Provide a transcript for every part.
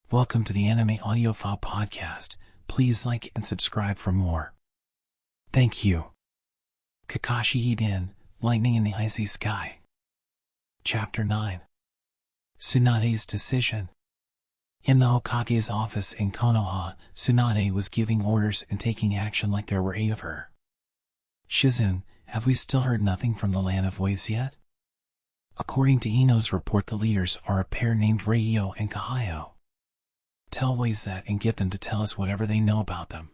Welcome to the Anime Audiophile Podcast. Please like and subscribe for more. Thank you. Kakashi Hiden, Lightning in the Icy Sky. Chapter 9. Tsunade's Decision. In the Hokage's office in Konoha, Tsunade was giving orders and taking action like there were 8 of her. Shizune, have we still heard nothing from the Land of Waves yet? According to Ino's report, the leaders are a pair named Reio and Kahayo. Tell Waves that and get them to tell us whatever they know about them.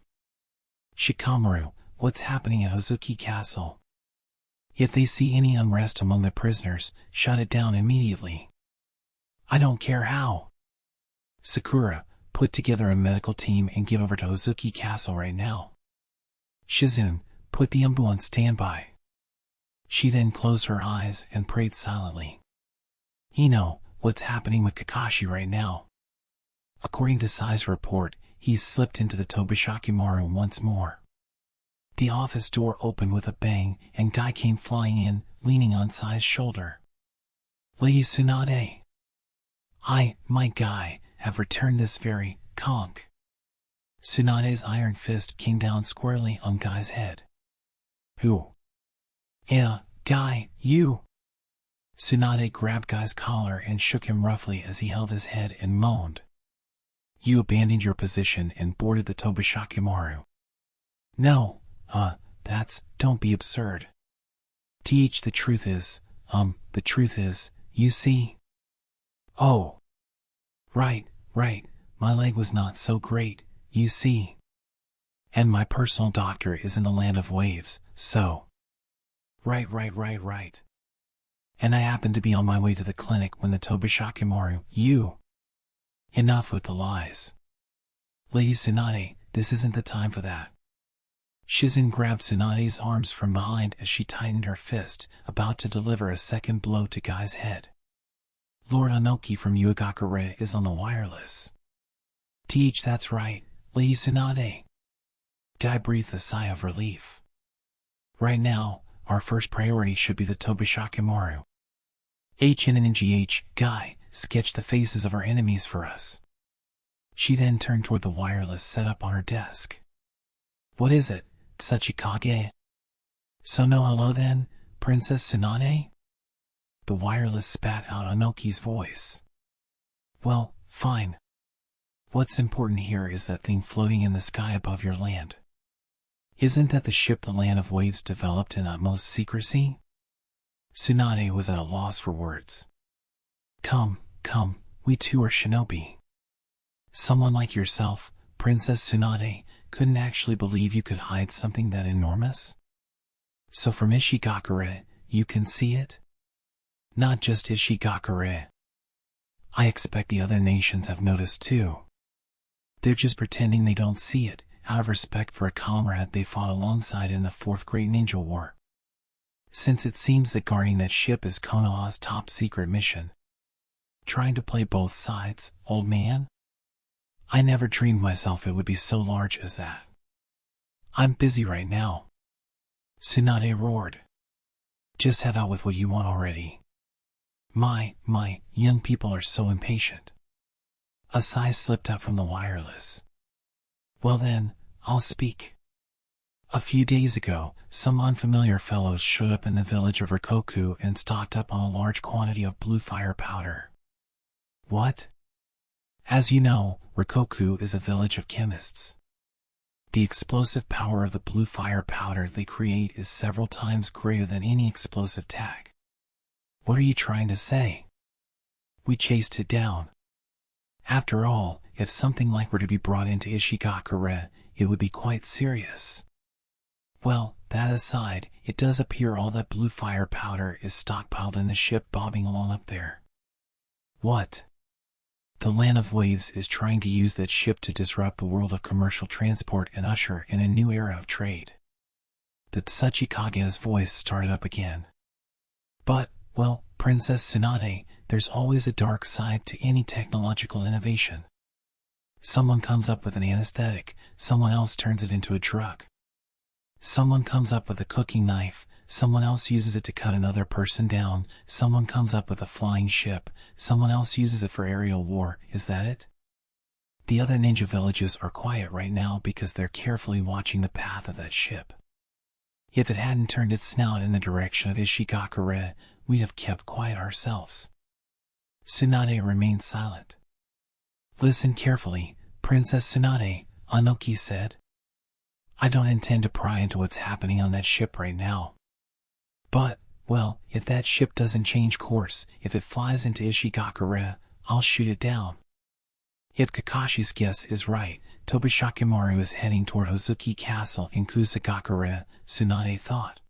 Shikamaru, what's happening at Hozuki Castle? If they see any unrest among the prisoners, shut it down immediately. I don't care how. Sakura, put together a medical team and give over to Hozuki Castle right now. Shizune, put the Umbu on standby. She then closed her eyes and prayed silently. Ino, what's happening with Kakashi right now? According to Sai's report, he's slipped into the Tobishakimaru once more. The office door opened with a bang, and Guy came flying in, leaning on Sai's shoulder. Lady Tsunade. My Guy, have returned this very conk. Tsunade's iron fist came down squarely on Guy's head. Who? Guy, you. Tsunade grabbed Guy's collar and shook him roughly as he held his head and moaned. You abandoned your position and boarded the Tobishakimaru. No, don't be absurd. The truth is, you see. Oh. Right, my leg was not so great, you see. And my personal doctor is in the Land of Waves, so. Right. And I happened to be on my way to the clinic when the Tobishakimaru, Enough with the lies. Lady Tsunade, this isn't the time for that. Shizune grabbed Tsunade's arms from behind as she tightened her fist, about to deliver a second blow to Guy's head. Lord Anoki from Uegakure is on the wireless. That's right, Lady Tsunade. Guy breathed a sigh of relief. Right now, our first priority should be the Tobishakimaru. HNNGH, Guy, sketch the faces of our enemies for us. She then turned toward the wireless set up on her desk. What is it, Tsuchikage? So no hello then, Princess Tsunade? The wireless spat out Anoki's voice. Well, fine. What's important here is that thing floating in the sky above your land. Isn't that the ship the Land of Waves developed in utmost secrecy? Tsunade was at a loss for words. Come, we two are shinobi. Someone like yourself, Princess Tsunade, couldn't actually believe you could hide something that enormous? So from Ishigakure, you can see it? Not just Ishigakure. I expect the other nations have noticed too. They're just pretending they don't see it, out of respect for a comrade they fought alongside in the 4th Great Ninja War. Since it seems that guarding that ship is Konoha's top secret mission. Trying to play both sides, old man? I never dreamed myself it would be so large as that. I'm busy right now. Tsunade roared. Just have out with what you want already. My, young people are so impatient. A sigh slipped out from the wireless. Well then, I'll speak. A few days ago, some unfamiliar fellows showed up in the village of Rikoku and stocked up on a large quantity of blue fire powder. What? As you know, Rikoku is a village of chemists. The explosive power of the blue fire powder they create is several times greater than any explosive tag. What are you trying to say? We chased it down. After all, if something like were to be brought into Ishigakure, it would be quite serious. Well, that aside, it does appear all that blue fire powder is stockpiled in the ship bobbing along up there. What? The Land of Waves is trying to use that ship to disrupt the world of commercial transport and usher in a new era of trade. The Tsuchikage's voice started up again. But, well, Princess Tsunade, there's always a dark side to any technological innovation. Someone comes up with an anesthetic, someone else turns it into a drug. Someone comes up with a cooking knife, someone else uses it to cut another person down, someone comes up with a flying ship, someone else uses it for aerial war, is that it? The other ninja villages are quiet right now because they're carefully watching the path of that ship. If it hadn't turned its snout in the direction of Ishigakure, we'd have kept quiet ourselves. Tsunade remained silent. Listen carefully, Princess Tsunade, Anoki said. I don't intend to pry into what's happening on that ship right now. But, well, if that ship doesn't change course, if it flies into Ishigakure, I'll shoot it down. If Kakashi's guess is right, Tobishakimaru is heading toward Hozuki Castle in Kusagakure, Tsunade thought.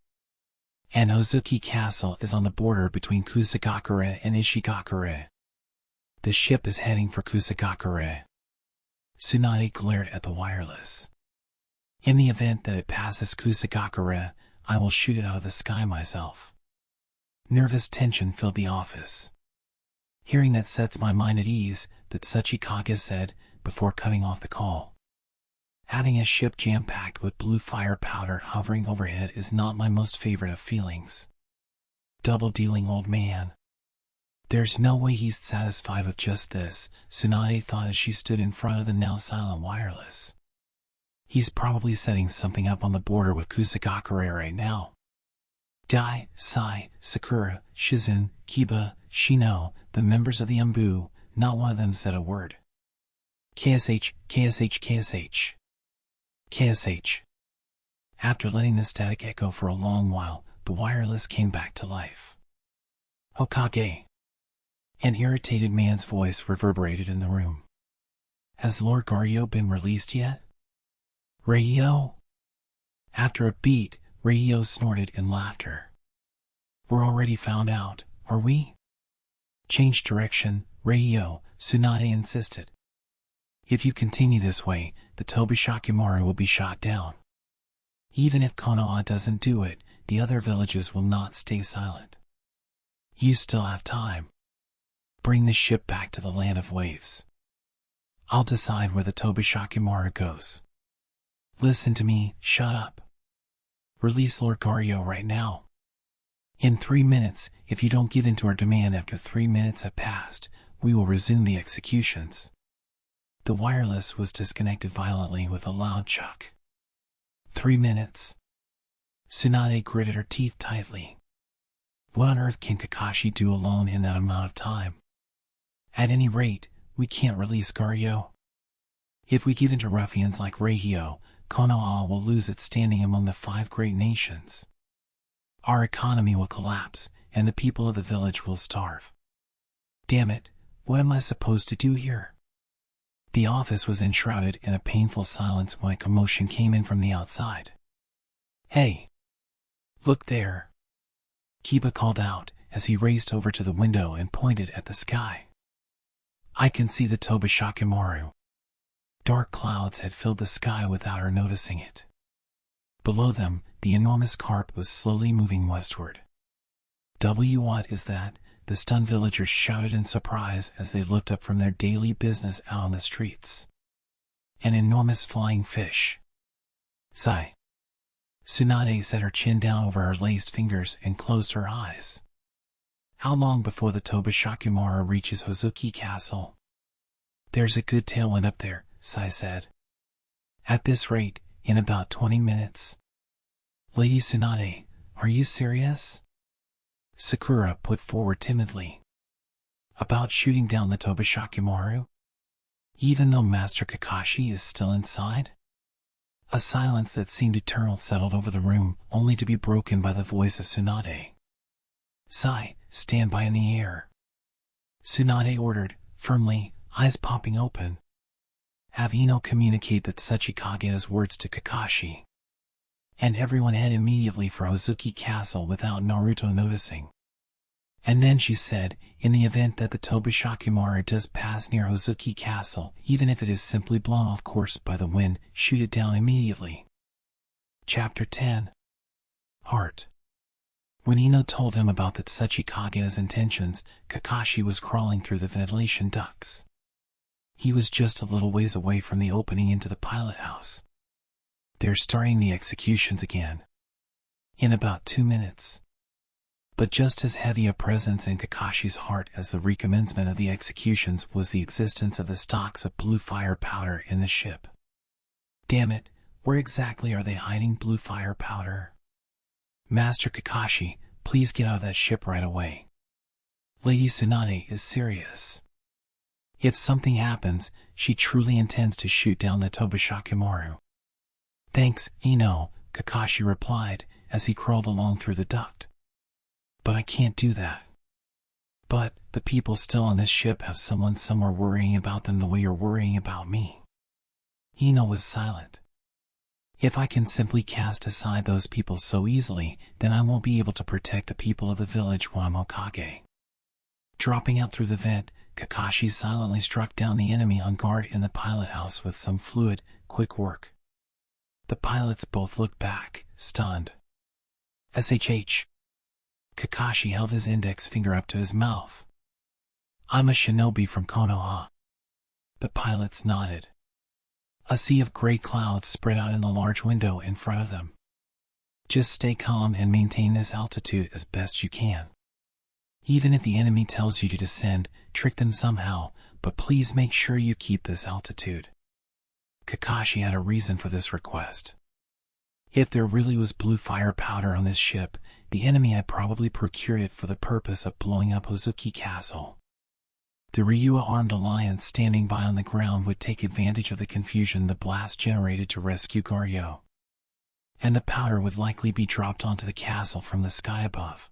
And Hozuki Castle is on the border between Kusagakure and Ishigakure. The ship is heading for Kusagakure. Tsunade glared at the wireless. In the event that it passes Kusagakure, I will shoot it out of the sky myself. Nervous tension filled the office. Hearing that sets my mind at ease, that Tsuchikage said, before cutting off the call. Having a ship jam-packed with blue fire powder hovering overhead is not my most favorite of feelings. Double-dealing old man. There's no way he's satisfied with just this, Tsunade thought as she stood in front of the now silent wireless. He's probably setting something up on the border with Kusagakure right now. Dai, Sai, Sakura, Shizen, Kiba, Shino, the members of the Umbu, not one of them said a word. KSH, KSH, KSH. KSH. After letting the static echo for a long while, the wireless came back to life. Hokage. An irritated man's voice reverberated in the room. Has Lord Garyo been released yet? Ryo? After a beat, Ryo snorted in laughter. We're already found out, are we? Change direction, Ryo, Tsunade insisted. If you continue this way, the Tobishakimaru will be shot down. Even if Konoha doesn't do it, the other villages will not stay silent. You still have time. Bring the ship back to the land of waves. I'll decide where the Tobishakimaru goes. Listen to me, shut up. Release Lord Garyo right now. In 3 minutes, if you don't give in to our demand after 3 minutes have passed, we will resume the executions. The wireless was disconnected violently with a loud chuck. 3 minutes. Tsunade gritted her teeth tightly. What on earth can Kakashi do alone in that amount of time? At any rate, we can't release Garyo. If we give in to ruffians like Reihyo, Konoha will lose its standing among the 5 great nations. Our economy will collapse, and the people of the village will starve. Damn it, what am I supposed to do here? The office was enshrouded in a painful silence when a commotion came in from the outside. Hey! Look there! Kiba called out as he raced over to the window and pointed at the sky. I can see the Tobishakimaru. Dark clouds had filled the sky without her noticing it. Below them, the enormous carp was slowly moving westward. What is that? The stunned villagers shouted in surprise as they looked up from their daily business out on the streets. An enormous flying fish. Sigh. Tsunade set her chin down over her laced fingers and closed her eyes. How long before the Tobishakimaru reaches Hozuki Castle? There's a good tailwind up there, Sai said. At this rate, in about 20 minutes. Lady Tsunade, are you serious? Sakura put forward timidly. About shooting down the Tobishakimaru? Even though Master Kakashi is still inside? A silence that seemed eternal settled over the room, only to be broken by the voice of Tsunade. Sai, stand by in the air. Tsunade ordered, firmly, eyes popping open. Have Ino communicate that Tsuchikage's words to Kakashi. And everyone head immediately for Hozuki Castle without Naruto noticing. And then she said, in the event that the Tobishakimaru does pass near Hozuki Castle, even if it is simply blown off course by the wind, shoot it down immediately. Chapter 10. Heart. When Ino told him about the Tsuchikage's intentions, Kakashi was crawling through the ventilation ducts. He was just a little ways away from the opening into the pilot house. They're starting the executions again. In about 2 minutes. But just as heavy a presence in Kakashi's heart as the recommencement of the executions was the existence of the stocks of blue fire powder in the ship. Damn it, where exactly are they hiding blue fire powder? Master Kakashi, please get out of that ship right away. Lady Tsunade is serious. If something happens, she truly intends to shoot down the Tobishakimaru. Thanks, Ino, Kakashi replied as he crawled along through the duct. But I can't do that. But the people still on this ship have someone somewhere worrying about them the way you're worrying about me. Ino was silent. If I can simply cast aside those people so easily, then I won't be able to protect the people of the village when I'm Hokage. Dropping out through the vent, Kakashi silently struck down the enemy on guard in the pilot house with some fluid, quick work. The pilots both looked back, stunned. SHH. Kakashi held his index finger up to his mouth. I'm a shinobi from Konoha. The pilots nodded. A sea of gray clouds spread out in the large window in front of them. Just stay calm and maintain this altitude as best you can. Even if the enemy tells you to descend, trick them somehow, but please make sure you keep this altitude. Kakashi had a reason for this request. If there really was blue fire powder on this ship, the enemy had probably procured it for the purpose of blowing up Hozuki Castle. The Ryua armed alliance standing by on the ground would take advantage of the confusion the blast generated to rescue Garyo. And the powder would likely be dropped onto the castle from the sky above.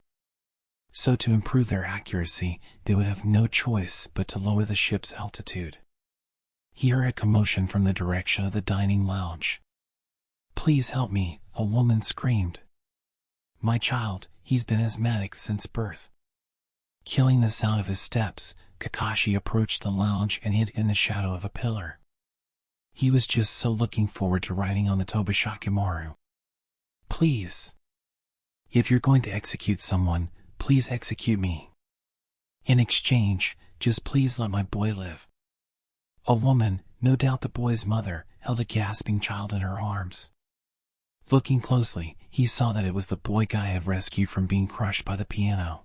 So to improve their accuracy, they would have no choice but to lower the ship's altitude. He heard a commotion from the direction of the dining lounge. Please help me, a woman screamed. My child, he's been asthmatic since birth. Killing the sound of his steps, Kakashi approached the lounge and hid in the shadow of a pillar. He was just so looking forward to riding on the Tobishakimaru. Please. If you're going to execute someone, please execute me. In exchange, just please let my boy live. A woman, no doubt the boy's mother, held a gasping child in her arms. Looking closely, he saw that it was the boy Guy had rescued from being crushed by the piano.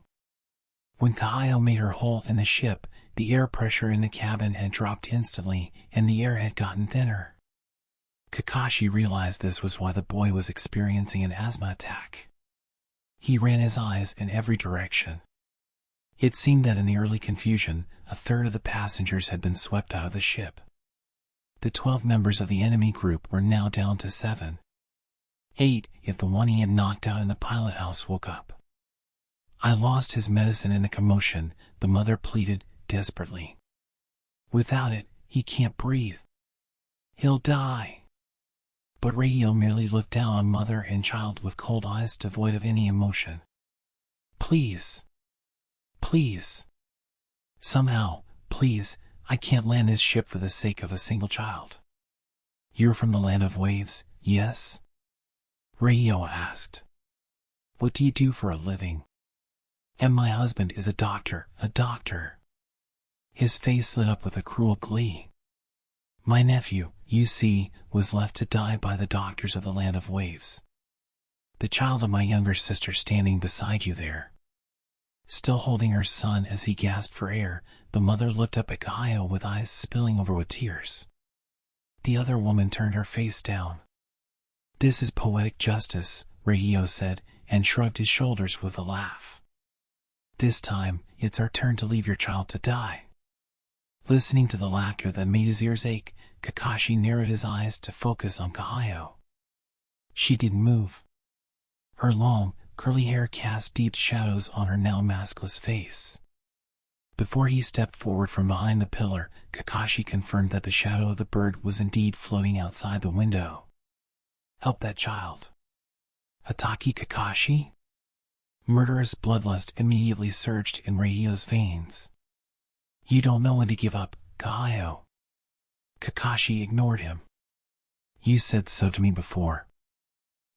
When Kaio made her hole in the ship, the air pressure in the cabin had dropped instantly, and the air had gotten thinner. Kakashi realized this was why the boy was experiencing an asthma attack. He ran his eyes in every direction. It seemed that in the early confusion, a third of the passengers had been swept out of the ship. The 12 members of the enemy group were now down to 7. 8, if the one he had knocked out in the pilot house woke up. I lost his medicine in the commotion, the mother pleaded, desperately. Without it, he can't breathe. He'll die. But Reio merely looked down on mother and child with cold eyes devoid of any emotion. Please. Please. Somehow, please, I can't land this ship for the sake of a single child. You're from the land of waves, yes? Reio asked. What do you do for a living? And my husband is a doctor, a doctor. His face lit up with a cruel glee. My nephew, you see, was left to die by the doctors of the land of waves. The child of my younger sister standing beside you there. Still holding her son as he gasped for air, the mother looked up at Kaio with eyes spilling over with tears. The other woman turned her face down. This is poetic justice, Reio said, and shrugged his shoulders with a laugh. This time, it's our turn to leave your child to die. Listening to the laughter that made his ears ache, Kakashi narrowed his eyes to focus on Kaio. She didn't move. Her long, curly hair cast deep shadows on her now maskless face. Before he stepped forward from behind the pillar, Kakashi confirmed that the shadow of the bird was indeed floating outside the window. Help that child. Itachi Kakashi? Murderous bloodlust immediately surged in Reio's veins. You don't know when to give up, Kaio. Kakashi ignored him. You said so to me before.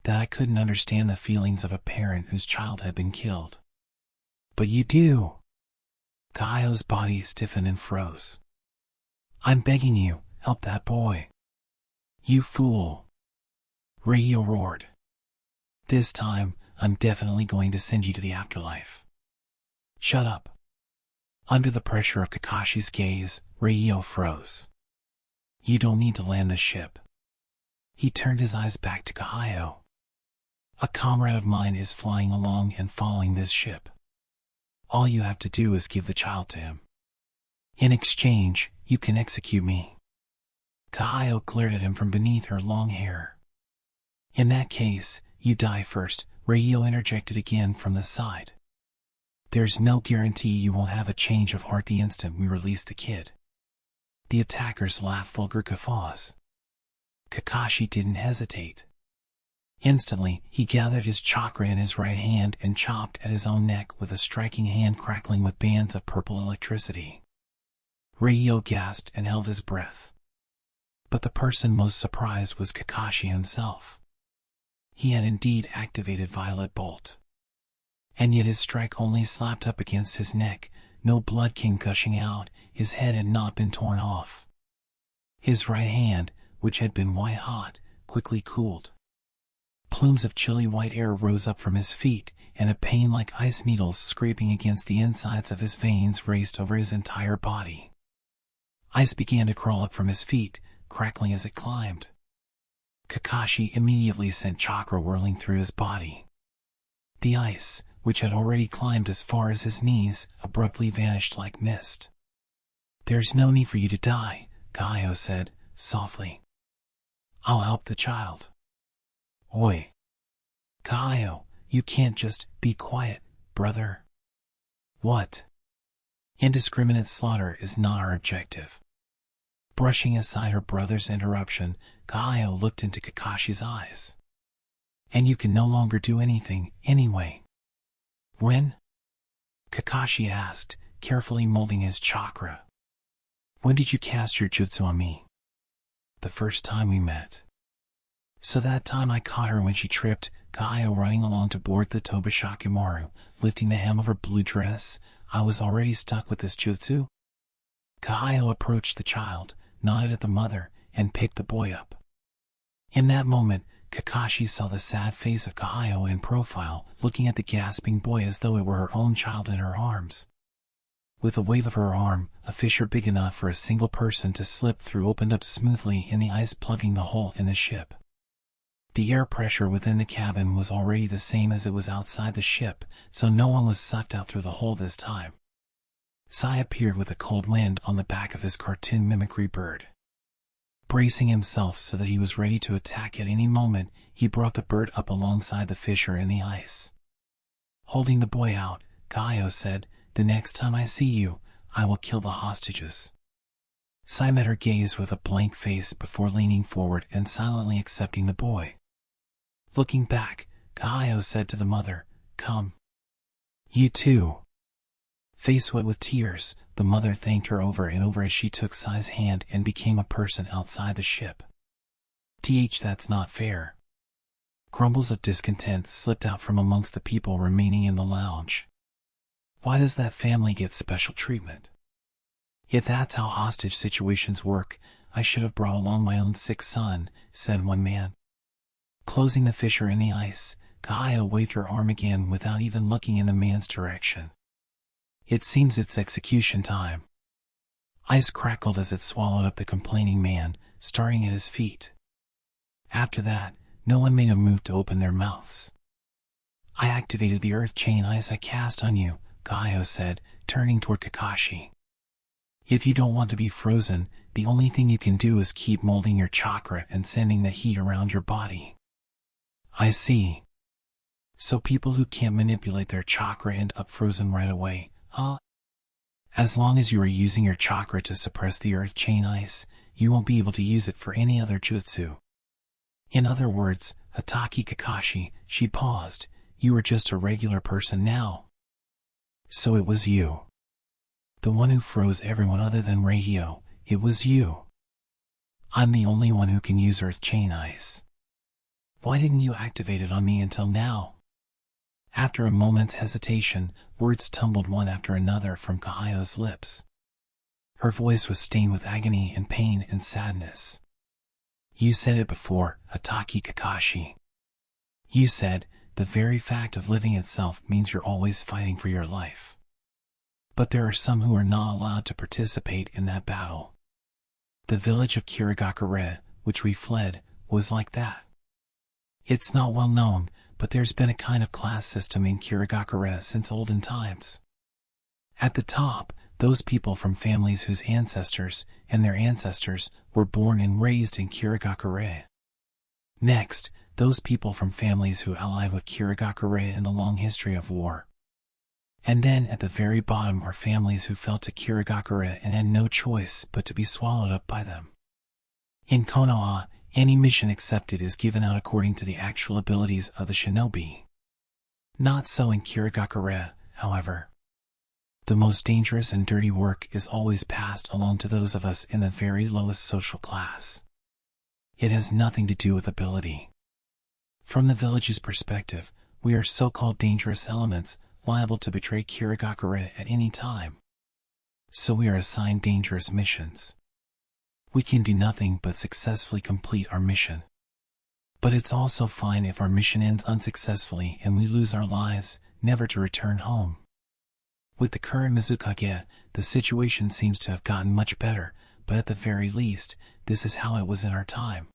That I couldn't understand the feelings of a parent whose child had been killed. But you do. Kaio's body stiffened and froze. I'm begging you, help that boy. You fool. Reio roared. This time, I'm definitely going to send you to the afterlife. Shut up. Under the pressure of Kakashi's gaze, Ryo froze. You don't need to land the ship. He turned his eyes back to Kahayo. A comrade of mine is flying along and following this ship. All you have to do is give the child to him. In exchange, you can execute me. Kahayo glared at him from beneath her long hair. In that case, you die first, Ryo interjected again from the side. There's no guarantee you won't have a change of heart the instant we release the kid. The attackers laughed vulgar guffaws. Kakashi didn't hesitate. Instantly, he gathered his chakra in his right hand and chopped at his own neck with a striking hand crackling with bands of purple electricity. Ryo gasped and held his breath. But the person most surprised was Kakashi himself. He had indeed activated Violet Bolt. And yet his strike only slapped up against his neck, no blood came gushing out, his head had not been torn off. His right hand, which had been white hot, quickly cooled. Plumes of chilly white air rose up from his feet, and a pain like ice needles scraping against the insides of his veins raced over his entire body. Ice began to crawl up from his feet, crackling as it climbed. Kakashi immediately sent chakra whirling through his body. The ice, which had already climbed as far as his knees, abruptly vanished like mist. There's no need for you to die, Kahayo said, softly. I'll help the child. Oi. Kahayo, you can't just be quiet, brother. What? Indiscriminate slaughter is not our objective. Brushing aside her brother's interruption, Kahayo looked into Kakashi's eyes. And you can no longer do anything, anyway. When? Kakashi asked, carefully molding his chakra. When did you cast your jutsu on me? The first time we met. So that time I caught her when she tripped, Kahayo running along to board the Tobishakimaru, lifting the hem of her blue dress. I was already stuck with this jutsu. Kahayo approached the child, nodded at the mother, and picked the boy up. In that moment, Kakashi saw the sad face of Kahayo in profile, looking at the gasping boy as though it were her own child in her arms. With a wave of her arm, a fissure big enough for a single person to slip through opened up smoothly in the ice, plugging the hole in the ship. The air pressure within the cabin was already the same as it was outside the ship, so no one was sucked out through the hole this time. Sai appeared with a cold wind on the back of his cartoon mimicry bird. Bracing himself so that he was ready to attack at any moment, he brought the bird up alongside the fissure in the ice. Holding the boy out, Kahayo said, "The next time I see you, I will kill the hostages." Sai met her gaze with a blank face before leaning forward and silently accepting the boy. Looking back, Kahayo said to the mother, "Come. You too." Face wet with tears, the mother thanked her over and over as she took Sai's hand and became a person outside the ship. That's not fair. Grumbles of discontent slipped out from amongst the people remaining in the lounge. Why does that family get special treatment? If that's how hostage situations work, I should have brought along my own sick son, said one man. Closing the fissure in the ice, Kahayo waved her arm again without even looking in the man's direction. It seems it's execution time. Ice crackled as it swallowed up the complaining man, starting at his feet. After that, no one made a move to open their mouths. I activated the earth chain ice I cast on you, Kahayo said, turning toward Kakashi. If you don't want to be frozen, the only thing you can do is keep molding your chakra and sending the heat around your body. I see. So people who can't manipulate their chakra end up frozen right away, huh? As long as you are using your chakra to suppress the earth chain ice, you won't be able to use it for any other jutsu. In other words, Itachi Kakashi, she paused, you are just a regular person now. So it was you. The one who froze everyone other than Ryo, it was you. I'm the only one who can use earth chain ice. Why didn't you activate it on me until now? After a moment's hesitation, words tumbled one after another from Kahayo's lips. Her voice was stained with agony and pain and sadness. You said it before, Itachi Kakashi. You said, the very fact of living itself means you're always fighting for your life. But there are some who are not allowed to participate in that battle. The village of Kirigakure, which we fled, was like that. It's not well known, but there's been a kind of class system in Kirigakure since olden times. At the top, those people from families whose ancestors and their ancestors were born and raised in Kirigakure. Next, those people from families who allied with Kirigakure in the long history of war. And then at the very bottom are families who fell to Kirigakure and had no choice but to be swallowed up by them. In Konoha, any mission accepted is given out according to the actual abilities of the shinobi. Not so in Kirigakure, however. The most dangerous and dirty work is always passed along to those of us in the very lowest social class. It has nothing to do with ability. From the village's perspective, we are so-called dangerous elements, liable to betray Kirigakure at any time. So we are assigned dangerous missions. We can do nothing but successfully complete our mission. But it's also fine if our mission ends unsuccessfully and we lose our lives, never to return home. With the current Mizukage, the situation seems to have gotten much better, but at the very least, this is how it was in our time.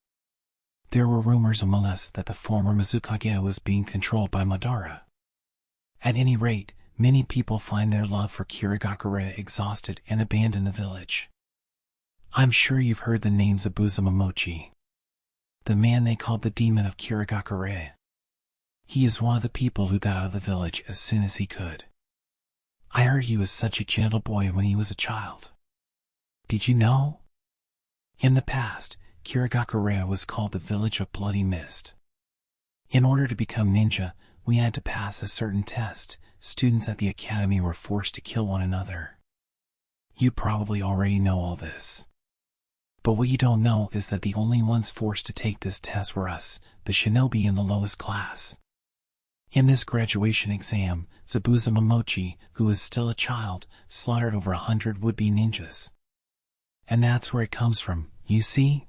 There were rumors among us that the former Mizukage was being controlled by Madara. At any rate, many people find their love for Kirigakure exhausted and abandon the village. I'm sure you've heard the name Zabuza Momochi. The man they called the demon of Kirigakure. He is one of the people who got out of the village as soon as he could. I heard he was such a gentle boy when he was a child. Did you know? In the past, Kirigakure was called the Village of Bloody Mist. In order to become ninja, we had to pass a certain test. Students at the academy were forced to kill one another. You probably already know all this. But what you don't know is that the only ones forced to take this test were us, the shinobi in the lowest class. In this graduation exam, Zabuza Momochi, who was still a child, slaughtered over 100 would-be ninjas. And that's where it comes from, you see?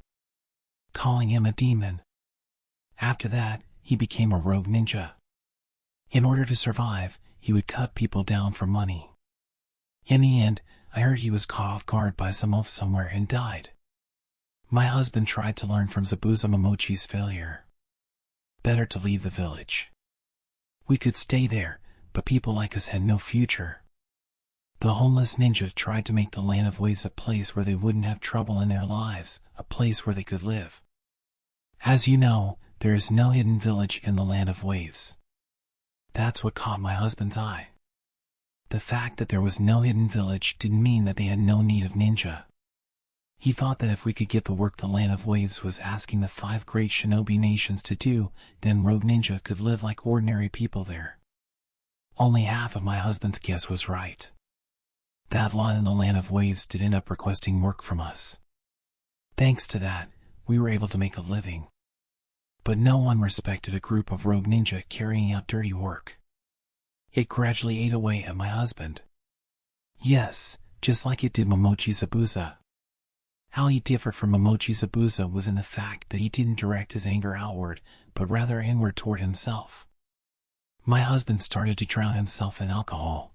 Calling him a demon. After that, he became a rogue ninja. In order to survive, he would cut people down for money. In the end, I heard he was caught off guard by some oaf somewhere and died. My husband tried to learn from Zabuza Momochi's failure. Better to leave the village. We could stay there, but people like us had no future. The homeless ninja tried to make the Land of Waves a place where they wouldn't have trouble in their lives, a place where they could live. As you know, there is no hidden village in the Land of Waves. That's what caught my husband's eye. The fact that there was no hidden village didn't mean that they had no need of ninja. He thought that if we could get the work the Land of Waves was asking the 5 great shinobi nations to do, then rogue ninja could live like ordinary people there. Only half of my husband's guess was right. That lot in the Land of Waves did end up requesting work from us. Thanks to that, we were able to make a living. But no one respected a group of rogue ninja carrying out dirty work. It gradually ate away at my husband. Yes, just like it did Momochi Zabuza. How he differed from Momochi Zabuza was in the fact that he didn't direct his anger outward, but rather inward toward himself. My husband started to drown himself in alcohol.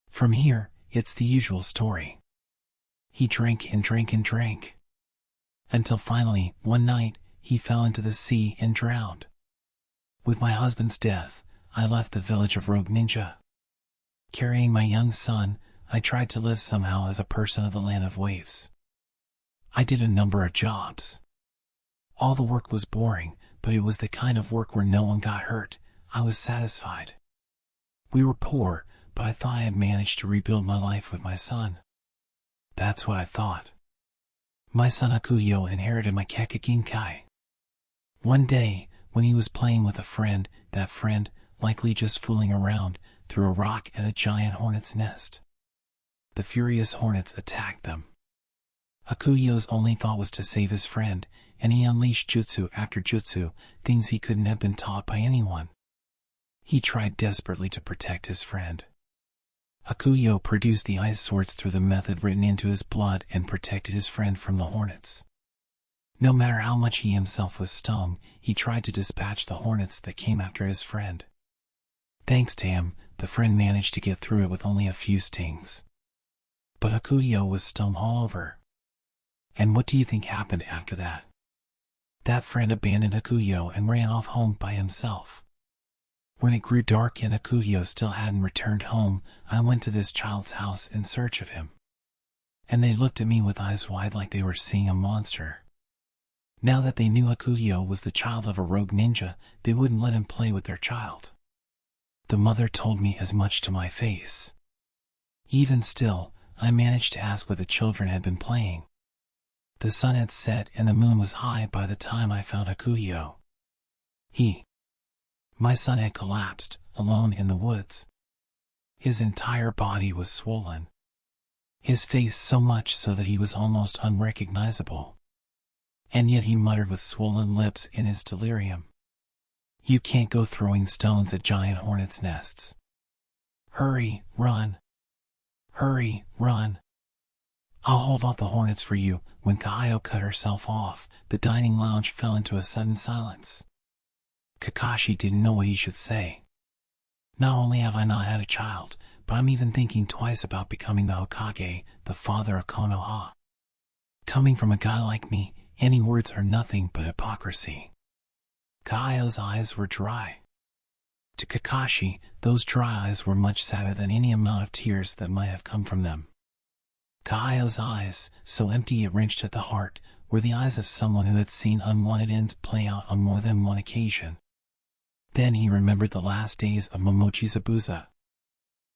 From here, it's the usual story. He drank and drank and drank. Until finally, one night, he fell into the sea and drowned. With my husband's death, I left the village of Rogue Ninja. Carrying my young son, I tried to live somehow as a person of the Land of Waves. I did a number of jobs. All the work was boring, but it was the kind of work where no one got hurt. I was satisfied. We were poor, but I thought I had managed to rebuild my life with my son. That's what I thought. My son Akuyo inherited my Kakaginkai. One day, when he was playing with a friend, that friend, likely just fooling around, threw a rock at a giant hornet's nest. The furious hornets attacked them. Akuyo's only thought was to save his friend, and he unleashed jutsu after jutsu, things he couldn't have been taught by anyone. He tried desperately to protect his friend. Akuyo produced the ice swords through the method written into his blood and protected his friend from the hornets. No matter how much he himself was stung, he tried to dispatch the hornets that came after his friend. Thanks to him, the friend managed to get through it with only a few stings. But Hakuyo was stung all over. And what do you think happened after that? That friend abandoned Hakuyo and ran off home by himself. When it grew dark and Hakuyo still hadn't returned home, I went to this child's house in search of him. And they looked at me with eyes wide like they were seeing a monster. Now that they knew Hakuyo was the child of a rogue ninja, they wouldn't let him play with their child. The mother told me as much to my face. Even still, I managed to ask what the children had been playing. The sun had set and the moon was high by the time I found Hakuyo. My son had collapsed, alone in the woods. His entire body was swollen. His face so much so that he was almost unrecognizable. And yet he muttered with swollen lips in his delirium. You can't go throwing stones at giant hornets' nests. Hurry, run. Hurry, run. I'll hold off the hornets for you. When Kaio cut herself off, the dining lounge fell into a sudden silence. Kakashi didn't know what he should say. Not only have I not had a child, but I'm even thinking twice about becoming the Hokage, the father of Konoha. Coming from a guy like me, any words are nothing but hypocrisy. Kaio's eyes were dry. To Kakashi, those dry eyes were much sadder than any amount of tears that might have come from them. Kaio's eyes, so empty it wrenched at the heart, were the eyes of someone who had seen unwanted ends play out on more than one occasion. Then he remembered the last days of Momochi Zabuza.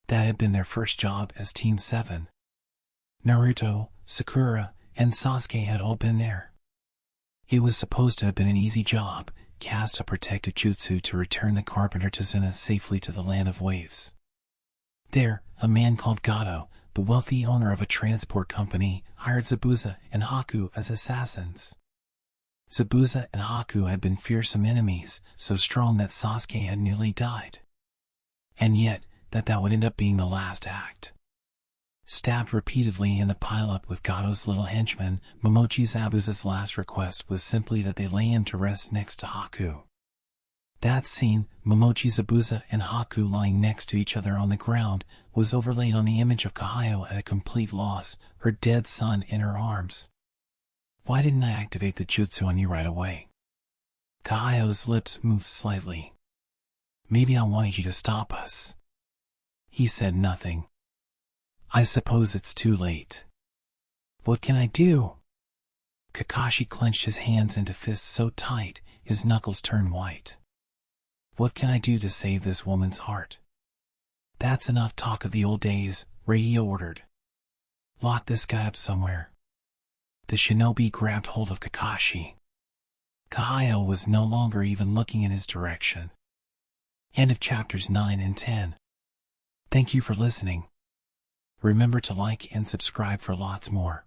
That had been their first job as Team 7. Naruto, Sakura, and Sasuke had all been there. It was supposed to have been an easy job, cast a protective jutsu to return the carpenter Tazuna safely to the land of waves. There, a man called Gato, the wealthy owner of a transport company, hired Zabuza and Haku as assassins. Zabuza and Haku had been fearsome enemies, so strong that Sasuke had nearly died. And yet, that would end up being the last act. Stabbed repeatedly in the pileup with Gato's little henchmen, Momochi Zabuza's last request was simply that they lay him to rest next to Haku. That scene, Momochi Zabuza and Haku lying next to each other on the ground, was overlaid on the image of Kaio at a complete loss, her dead son in her arms. Why didn't I activate the jutsu on you right away? Kaio's lips moved slightly. Maybe I wanted you to stop us. He said nothing. I suppose it's too late. What can I do? Kakashi clenched his hands into fists so tight, his knuckles turned white. What can I do to save this woman's heart? That's enough talk of the old days, Reihio ordered. Lock this guy up somewhere. The shinobi grabbed hold of Kakashi. Kaio was no longer even looking in his direction. End of chapters 9 and 10. Thank you for listening. Remember to like and subscribe for lots more.